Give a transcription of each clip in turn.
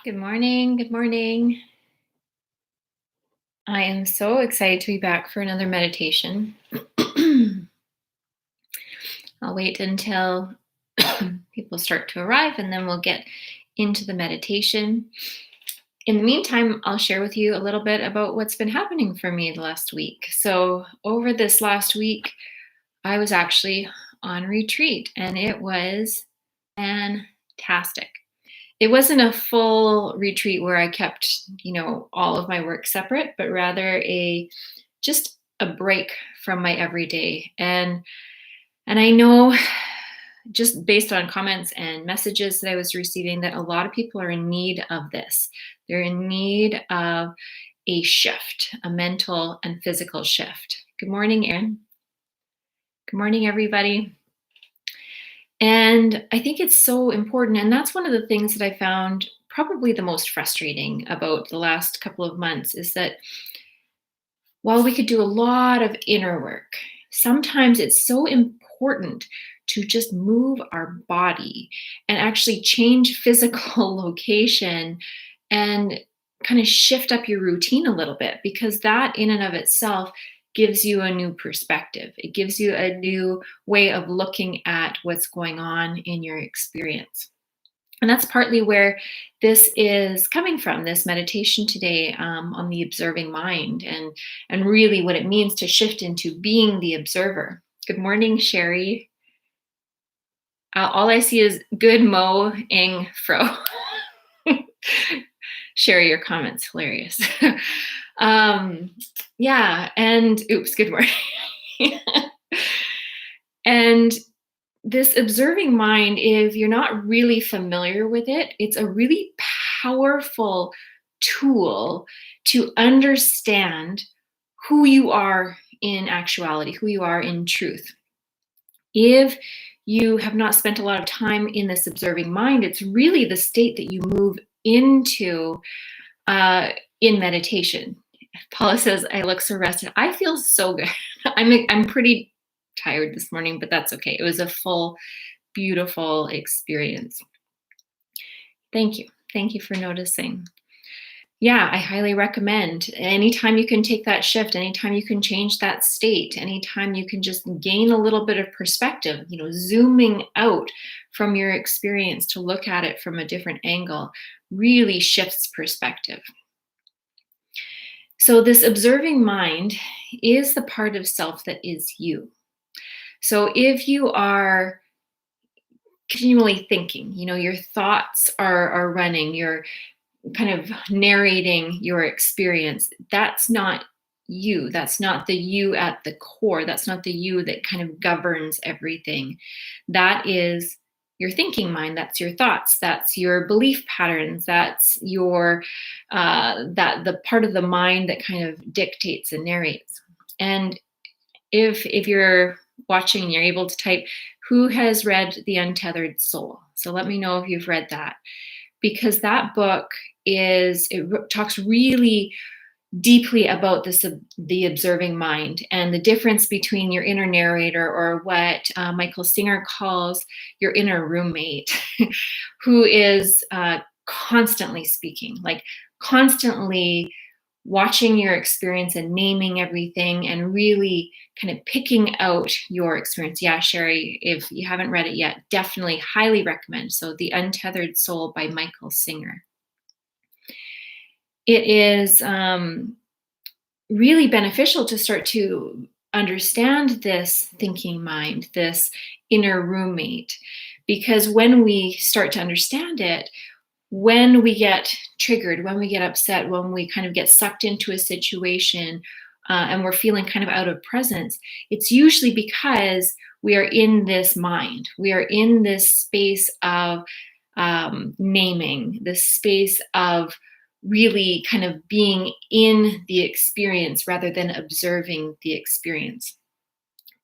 Good morning. Good morning. I am so excited to be back for another meditation. I'll wait until people start to arrive and then we'll get into the meditation. In the meantime, I'll share with you a little bit about what's been happening for me the last week. So, over this last week, I was actually on retreat and it was fantastic. It wasn't a full retreat where I kept, all of my work separate, but rather just a break from my everyday. And I know just based on comments and messages that I was receiving that a lot of people are in need of this. They're in need of a shift, a mental and physical shift. Good morning, Erin. Good morning, everybody. And I think it's so important. And that's one of the things that I found probably the most frustrating about the last couple of months is that while we could do a lot of inner work, sometimes it's so important to just move our body and actually change physical location and kind of shift up your routine a little bit, because that in and of itself gives you a new perspective. It gives you a new way of looking at what's going on in your experience. And that's partly where this is coming from, this meditation today, on the observing mind and really what it means to shift into being the observer. Good morning, Sherry. All I see is good mo ing fro. Sherry, your comment's hilarious. Yeah, and oops, good morning. And this observing mind, if you're not really familiar with it, it's a really powerful tool to understand who you are in actuality, who you are in truth. If you have not spent a lot of time in this observing mind, it's really the state that you move into in meditation. Paula says, I look so rested. I feel so good. I'm pretty tired this morning, but that's okay. It was a full, beautiful experience. Thank you. Thank you for noticing. Yeah, I highly recommend. Anytime you can take that shift, anytime you can change that state, anytime you can just gain a little bit of perspective, zooming out from your experience to look at it from a different angle really shifts perspective. So this observing mind is the part of self that is you. So if you are continually thinking, your thoughts are running, you're kind of narrating your experience, that's not you. That's not the you at the core. That's not the you that kind of governs everything. That is your thinking mind. That's your thoughts. That's your belief patterns. That's your that the part of the mind that kind of dictates and narrates. And if you're watching and you're able to type, who has read The Untethered Soul? So let me know if you've read that, because that book talks really deeply about the observing mind and the difference between your inner narrator, or what Michael Singer calls your inner roommate, who is constantly speaking, like constantly watching your experience and naming everything and really kind of picking out your experience. Yeah, Sherry, if you haven't read it yet, definitely highly recommend. So The Untethered Soul by Michael Singer. It is really beneficial to start to understand this thinking mind, this inner roommate, because when we start to understand it, when we get triggered, when we get upset, when we kind of get sucked into a situation and we're feeling kind of out of presence, it's usually because we are in this mind. We are in this space of naming, this space of really kind of being in the experience rather than observing the experience.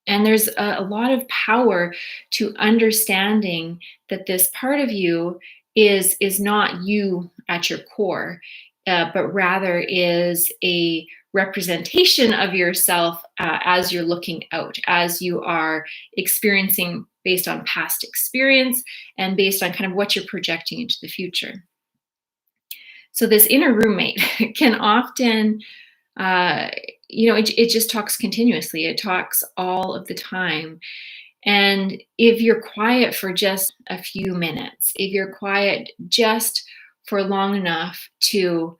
And there's a lot of power to understanding that this part of you is not you at your core, but rather is a representation of yourself as you're looking out, as you are experiencing based on past experience and based on kind of what you're projecting into the future. So this inner roommate can often, uh, it just talks continuously. It talks all of the time. And if you're quiet for just a few minutes, if you're quiet just for long enough to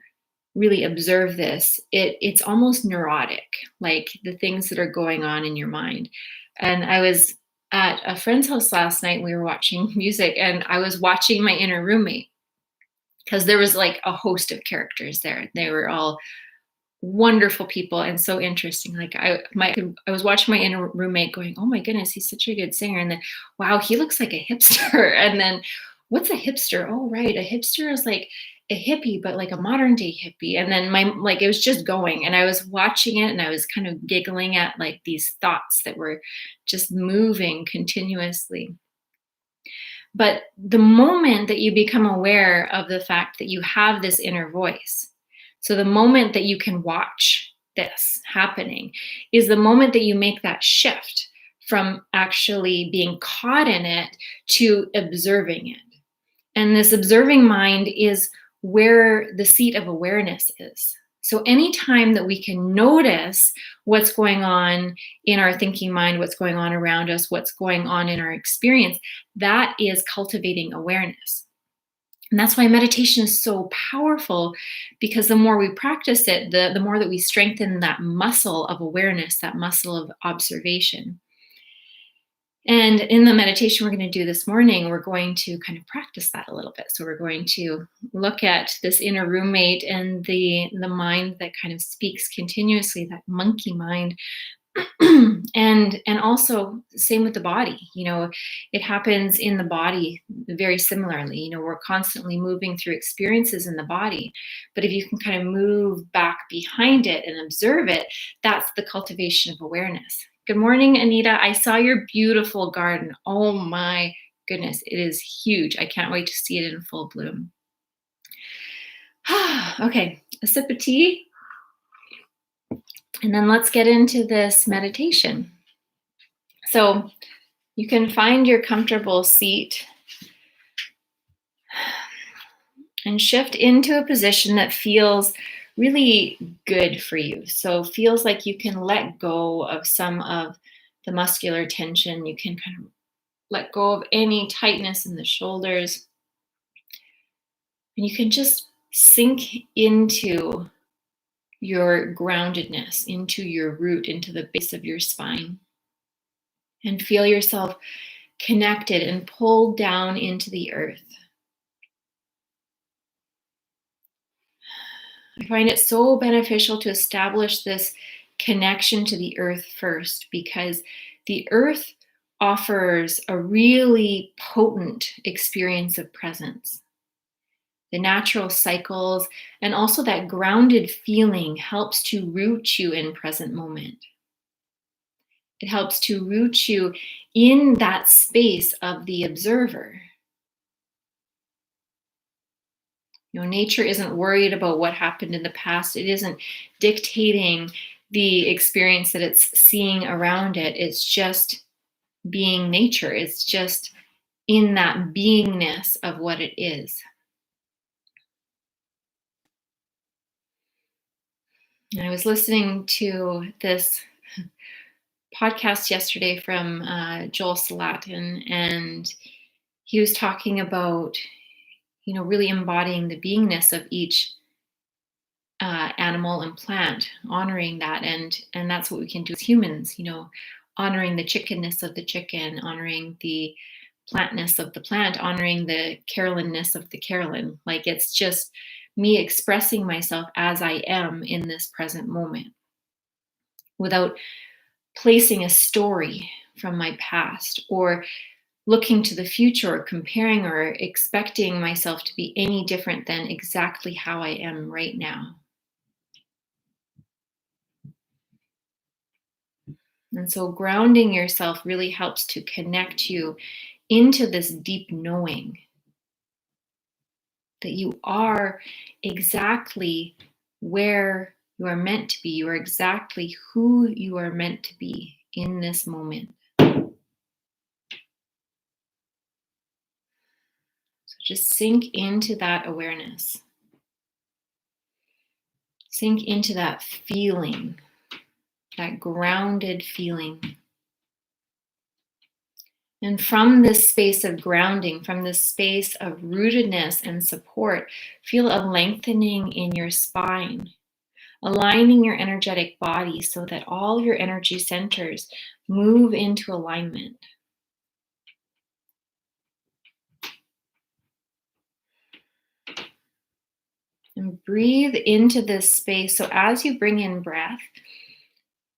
really observe this, it's almost neurotic, like the things that are going on in your mind. And I was at a friend's house last night. We were watching music, and I was watching my inner roommate because there was like a host of characters there. They were all wonderful people and so interesting. Like I was watching my inner roommate going, "Oh my goodness, he's such a good singer." And then, "Wow, he looks like a hipster." And then, "What's a hipster?" "Oh, right, a hipster is like a hippie, but like a modern day hippie." And then it was just going, and I was watching it, and I was kind of giggling at like these thoughts that were just moving continuously. But the moment that you become aware of the fact that you have this inner voice, so the moment that you can watch this happening is the moment that you make that shift from actually being caught in it to observing it. And this observing mind is where the seat of awareness is. So, anytime that we can notice what's going on in our thinking mind, what's going on around us, what's going on in our experience, that is cultivating awareness. And that's why meditation is so powerful, because the more we practice it, the more that we strengthen that muscle of awareness, that muscle of observation. And in the meditation we're going to do this morning, we're going to kind of practice that a little bit. So we're going to look at this inner roommate and the mind that kind of speaks continuously, that monkey mind. And also same with the body. It happens in the body very similarly. We're constantly moving through experiences in the body, but if you can kind of move back behind it and observe it, that's the cultivation of awareness. Good morning, Anita. I saw your beautiful garden. Oh my goodness, it is huge. I can't wait to see it in full bloom. Okay, a sip of tea, and then let's get into this meditation. So you can find your comfortable seat and shift into a position that feels really good for you. So feels like you can let go of some of the muscular tension. You can kind of let go of any tightness in the shoulders. And you can just sink into your groundedness, into your root, into the base of your spine. And feel yourself connected and pulled down into the earth. I find it so beneficial to establish this connection to the earth first, because the earth offers a really potent experience of presence. The natural cycles and also that grounded feeling helps to root you in present moment. It helps to root you in that space of the observer. Nature isn't worried about what happened in the past. It isn't dictating the experience that it's seeing around it. It's just being nature. It's just in that beingness of what it is. And I was listening to this podcast yesterday from Joel Salatin, and he was talking about, really embodying the beingness of each animal and plant, honoring that, and that's what we can do as humans. Honoring the chickenness of the chicken, honoring the plantness of the plant, honoring the Carolinness of the Carolyn. Like, it's just me expressing myself as I am in this present moment, without placing a story from my past or looking to the future or comparing or expecting myself to be any different than exactly how I am right now. And so grounding yourself really helps to connect you into this deep knowing that you are exactly where you are meant to be. You are exactly who you are meant to be in this moment. So just sink into that awareness. Sink into that feeling, that grounded feeling. And from this space of grounding, from this space of rootedness and support, feel a lengthening in your spine, aligning your energetic body so that all your energy centers move into alignment. And breathe into this space. So as you bring in breath,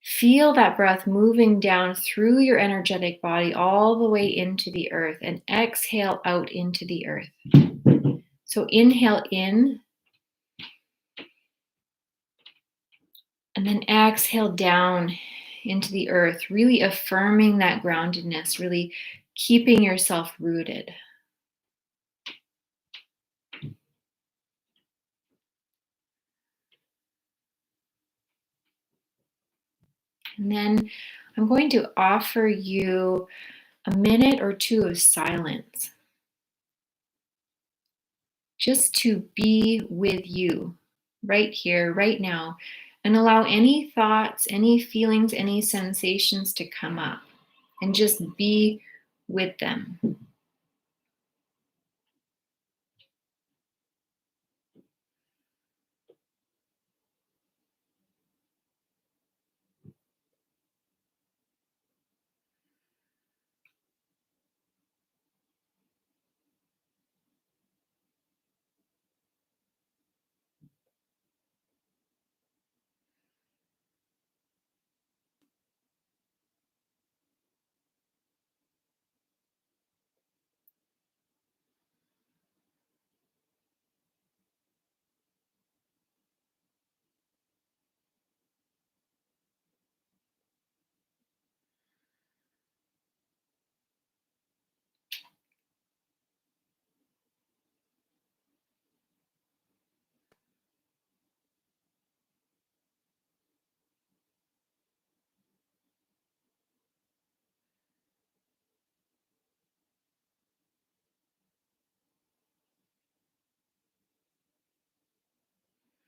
feel that breath moving down through your energetic body all the way into the earth, and exhale out into the earth. So inhale in, and then exhale down into the earth, really affirming that groundedness, really keeping yourself rooted. And then I'm going to offer you a minute or two of silence, just to be with you right here, right now, and allow any thoughts, any feelings, any sensations to come up, and just be with them.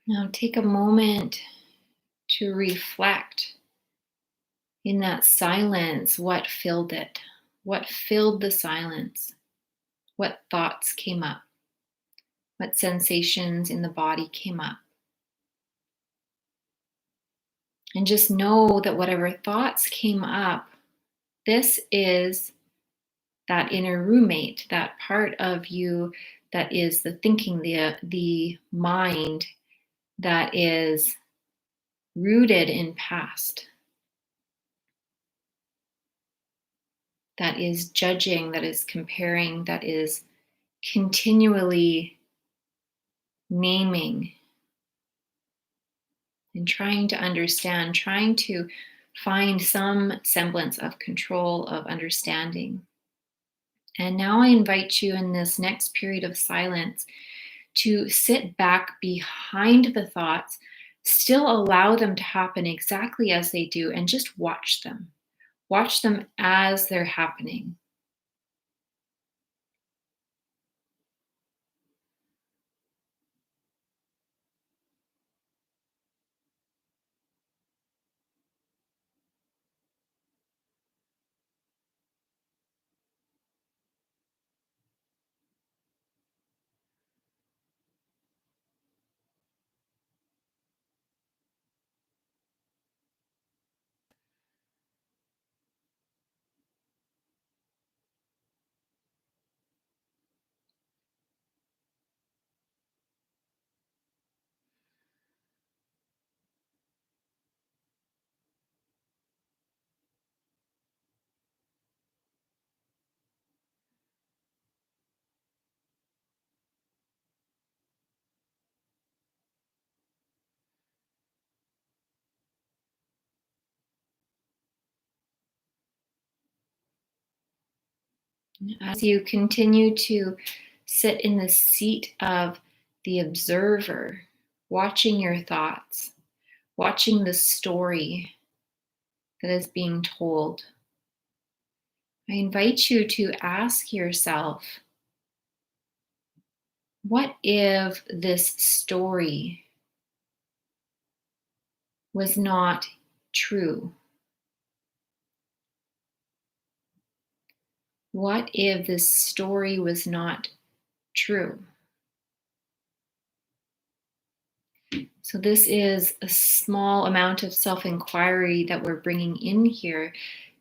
Now take a moment to reflect in that silence, what filled it? What filled the silence? What thoughts came up? What sensations in the body came up? And just know that whatever thoughts came up, this is that inner roommate, that part of you that is the thinking, the mind that is rooted in past, that is judging, that is comparing, that is continually naming and trying to understand, trying to find some semblance of control, of understanding. And now I invite you in this next period of silence to sit back behind the thoughts, still allow them to happen exactly as they do, and just watch them. Watch them as they're happening. As you continue to sit in the seat of the observer, watching your thoughts, watching the story that is being told, I invite you to ask yourself, what if this story was not true? What if this story was not true? So, this is a small amount of self inquiry that we're bringing in here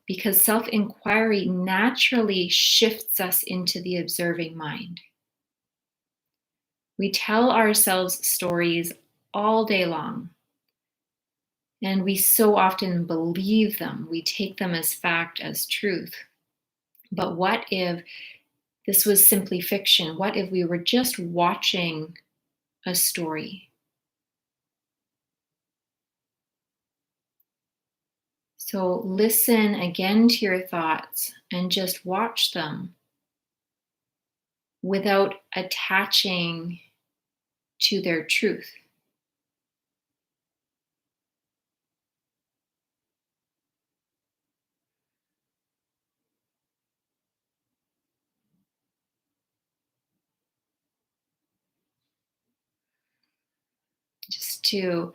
because self inquiry naturally shifts us into the observing mind. We tell ourselves stories all day long, and we so often believe them. We take them as fact, as truth. But what if this was simply fiction? What if we were just watching a story? So listen again to your thoughts and just watch them without attaching to their truth. Just to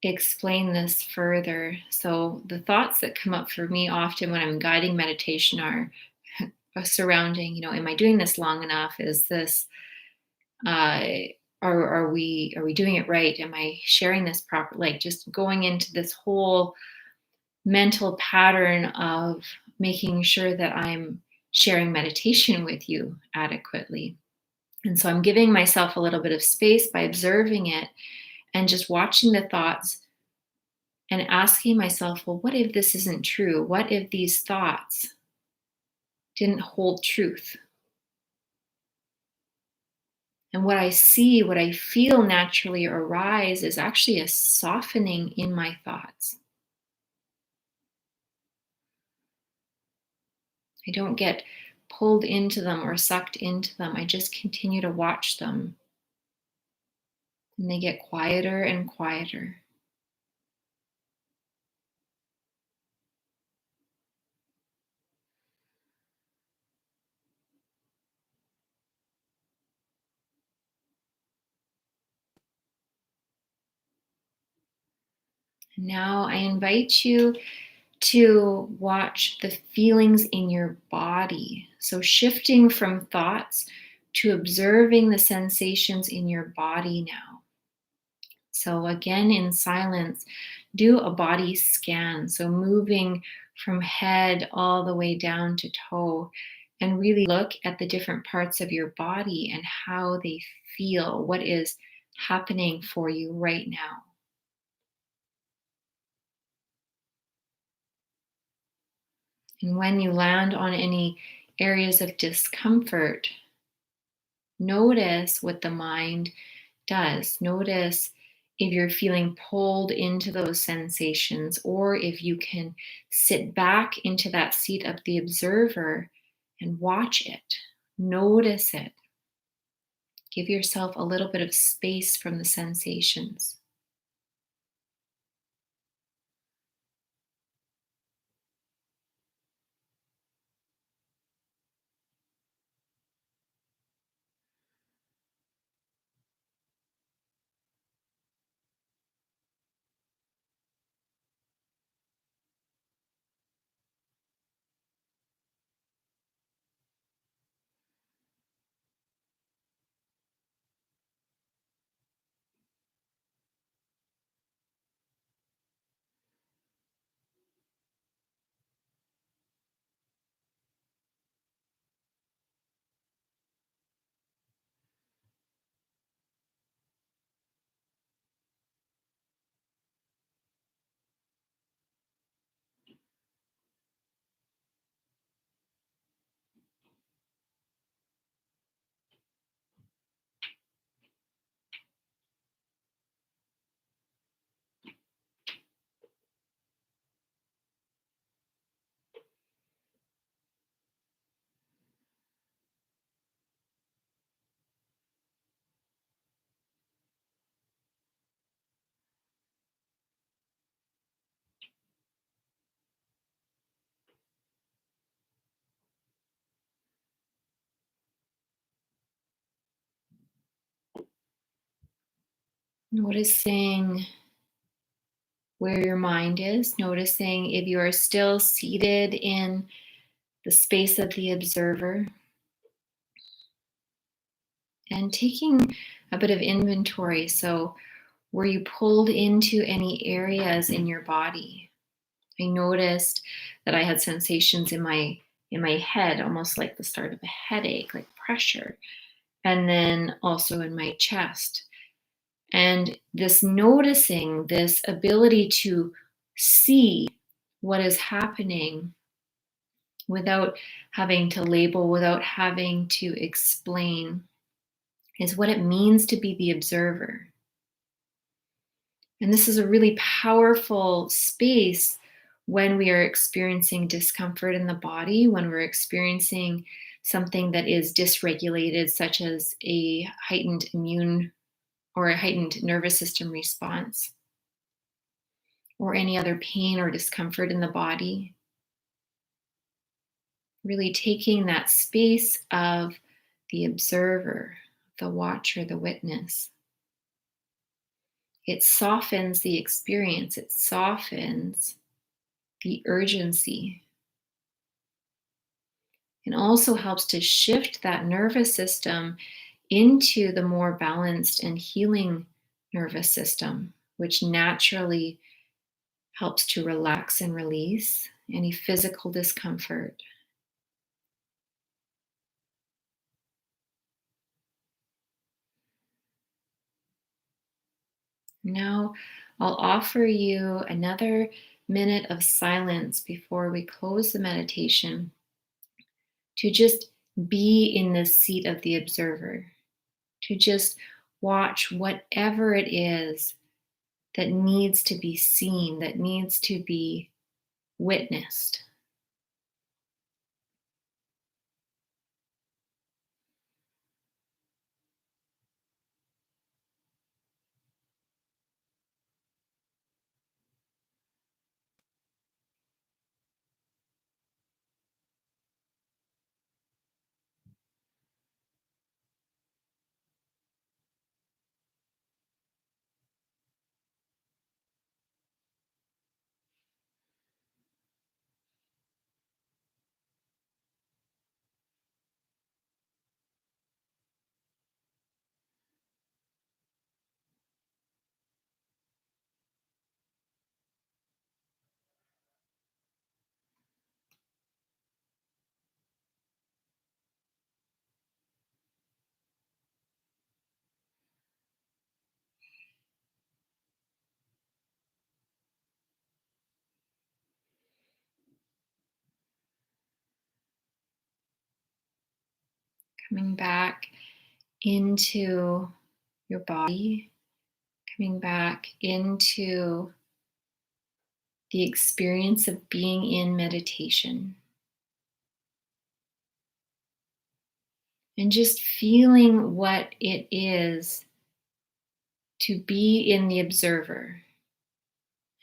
explain this further. So, the thoughts that come up for me often when I'm guiding meditation are surrounding, am I doing this long enough? Is this, uh, are we doing it right? Am I sharing this proper? Like just going into this whole mental pattern of making sure that I'm sharing meditation with you adequately. And so I'm giving myself a little bit of space by observing it and just watching the thoughts and asking myself, well, what if this isn't true? What if these thoughts didn't hold truth? And what I see, what I feel naturally arise is actually a softening in my thoughts. I don't get pulled into them or sucked into them. I just continue to watch them. And they get quieter and quieter. Now I invite you to watch the feelings in your body. So shifting from thoughts to observing the sensations in your body now. So again, in silence, do a body scan. So moving from head all the way down to toe and really look at the different parts of your body and how they feel, what is happening for you right now. And when you land on any areas of discomfort, notice what the mind does. Notice if you're feeling pulled into those sensations, or if you can sit back into that seat of the observer and watch it. Notice it. Give yourself a little bit of space from the sensations. Noticing where your mind is, noticing if you are still seated in the space of the observer, and taking a bit of inventory. So, were you pulled into any areas in your body? I noticed that I had sensations in my head, almost like the start of a headache, like pressure, and then also in my chest. And this noticing, this ability to see what is happening without having to label, without having to explain, is what it means to be the observer. And this is a really powerful space when we are experiencing discomfort in the body, when we're experiencing something that is dysregulated, such as a heightened immune or a heightened nervous system response, or any other pain or discomfort in the body. Really taking that space of the observer, the watcher, the witness. It softens the experience, it softens the urgency, and also helps to shift that nervous system into the more balanced and healing nervous system, which naturally helps to relax and release any physical discomfort. Now, I'll offer you another minute of silence before we close the meditation to just be in the seat of the observer, to just watch whatever it is that needs to be seen, that needs to be witnessed. Coming back into your body, coming back into the experience of being in meditation, and just feeling what it is to be in the observer.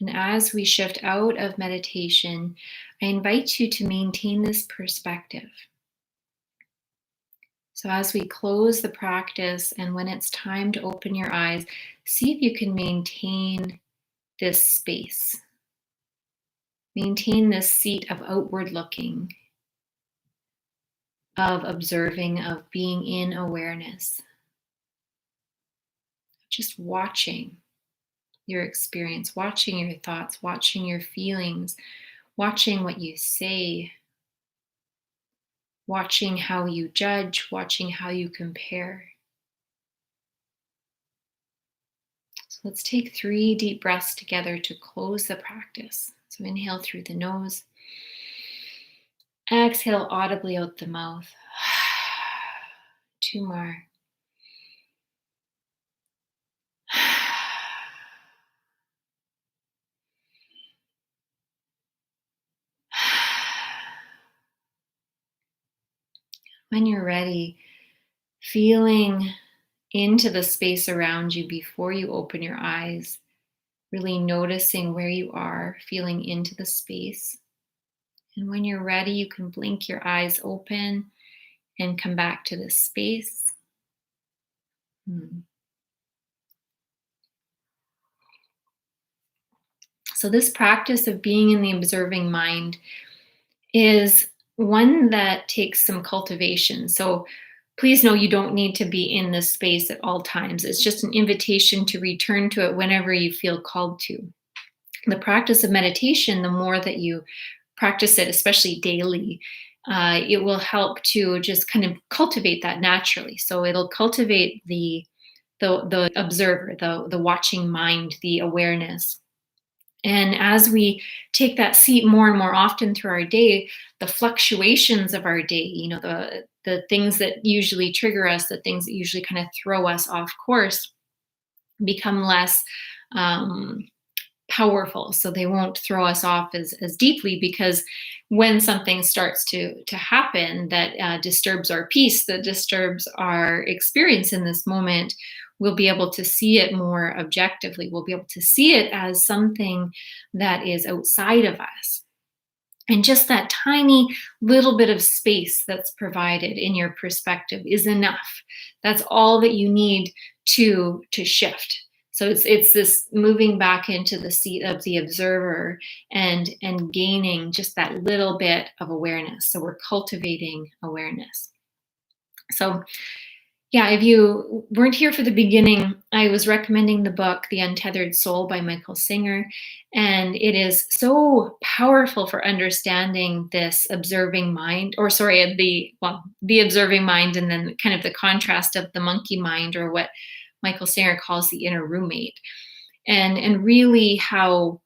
And as we shift out of meditation, I invite you to maintain this perspective. So, as we close the practice and when it's time to open your eyes, see if you can maintain this space. Maintain this seat of outward looking, of observing, of being in awareness. Just watching your experience, watching your thoughts, watching your feelings, watching what you say, watching how you judge, watching how you compare. So let's take 3 deep breaths together to close the practice. So inhale through the nose, exhale audibly out the mouth. 2 more. When you're ready, feeling into the space around you before you open your eyes, really noticing where you are, feeling into the space. And when you're ready, you can blink your eyes open and come back to this space. So, this practice of being in the observing mind is one that takes some cultivation. So, please know you don't need to be in this space at all times. It's just an invitation to return to it whenever you feel called to. The practice of meditation, the more that you practice it, especially daily, it will help to just kind of cultivate that naturally. So it'll cultivate the observer, the watching mind, the awareness. And as we take that seat more and more often through our day, the fluctuations of our day, the things that usually trigger us, the things that usually kind of throw us off course, become less um, powerful. So they won't throw us off as deeply, because when something starts to happen that disturbs our peace, that disturbs our experience in this moment, we'll be able to see it more objectively. We'll be able to see it as something that is outside of us. And just that tiny little bit of space that's provided in your perspective is enough. That's all that you need to shift. So it's this moving back into the seat of the observer and gaining just that little bit of awareness. So we're cultivating awareness. So yeah, if you weren't here for the beginning, I was recommending the book The Untethered Soul by Michael Singer. And it is so powerful for understanding this observing mind, or sorry, the observing mind, and then kind of the contrast of the monkey mind, or what Michael Singer calls the inner roommate. And really how,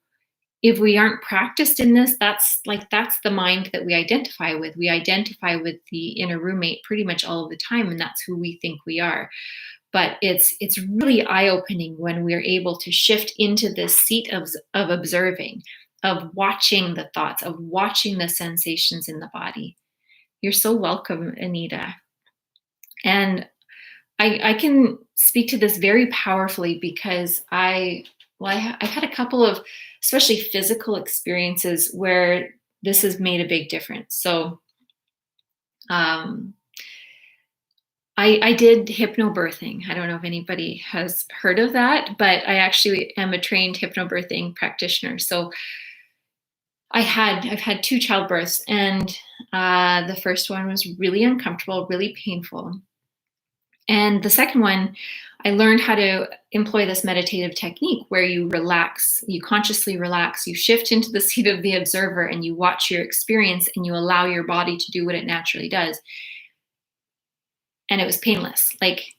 if we aren't practiced in this, that's the mind that we identify with. We identify with the inner roommate pretty much all of the time, and that's who we think we are. But it's really eye-opening when we're able to shift into this seat of observing, of watching the thoughts, of watching the sensations in the body. You're so welcome, Anita. And I can speak to this very powerfully because I've had a couple of, especially physical experiences where this has made a big difference. So I did hypnobirthing. I don't know if anybody has heard of that, but I actually am a trained hypnobirthing practitioner. So I've had two childbirths, and the first one was really uncomfortable, really painful. And the second one, I learned how to employ this meditative technique where you relax, you consciously relax, you shift into the seat of the observer, and you watch your experience, and you allow your body to do what it naturally does. And it was painless, like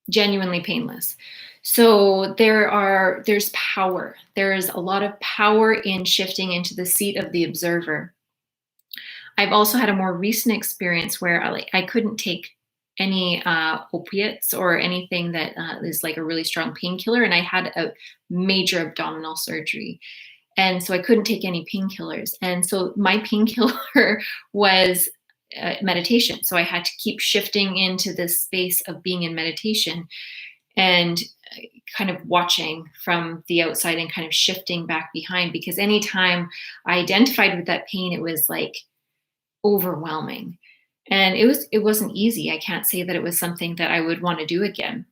genuinely painless. So there's power. There's a lot of power in shifting into the seat of the observer. I've also had a more recent experience where I couldn't take any opiates or anything that is like a really strong painkiller. And I had a major abdominal surgery. And so I couldn't take any painkillers. And so my painkiller was meditation. So I had to keep shifting into this space of being in meditation and kind of watching from the outside and kind of shifting back behind, because anytime I identified with that pain, it was like overwhelming. And it wasn't easy. I can't say that it was something that I would want to do again,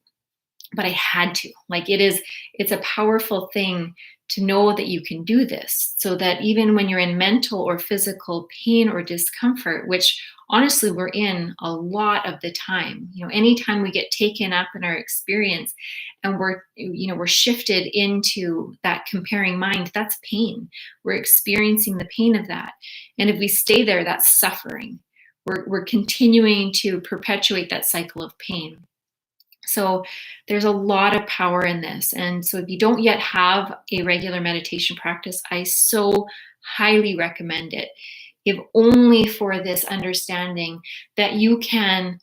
but I had to. It's a powerful thing to know that you can do this, so that even when you're in mental or physical pain or discomfort, which honestly we're in a lot of the time, anytime we get taken up in our experience and we're shifted into that comparing mind, that's pain. We're experiencing the pain of that. And if we stay there, that's suffering. We're continuing to perpetuate that cycle of pain. So there's a lot of power in this. And so if you don't yet have a regular meditation practice, I so highly recommend it, if only for this understanding that you can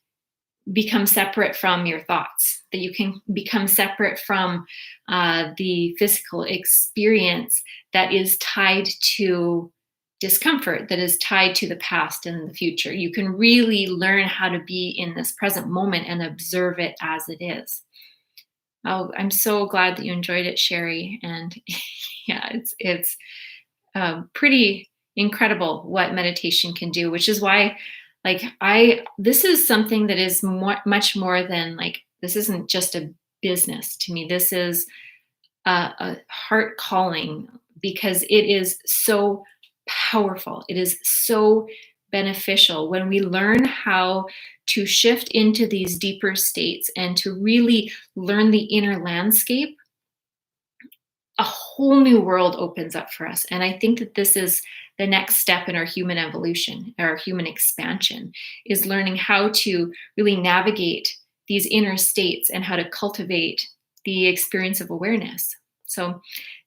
become separate from your thoughts, that you can become separate from the physical experience that is tied to discomfort, that is tied to the past and the future. You can really learn how to be in this present moment and observe it as it is. Oh, I'm so glad that you enjoyed it, Sherry. And yeah, it's pretty incredible what meditation can do, which is why this is something that is much more than this isn't just a business to me. This is a heart calling because it is so powerful. It is so beneficial when we learn how to shift into these deeper states and to really learn the inner landscape. A whole new world opens up for us. And I think that this is the next step in our human evolution, our human expansion, is learning how to really navigate these inner states and how to cultivate the experience of awareness. So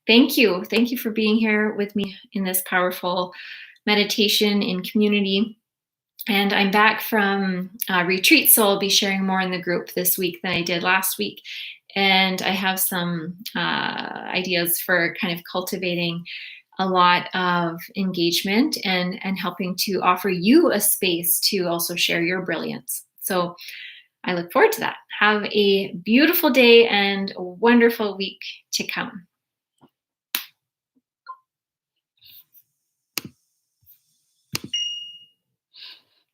thank you. Thank you for being here with me in this powerful meditation in community. And I'm back from retreat, so I'll be sharing more in the group this week than I did last week. And I have some ideas for kind of cultivating a lot of engagement and helping to offer you a space to also share your brilliance. So I look forward to that. Have a beautiful day and a wonderful week to come.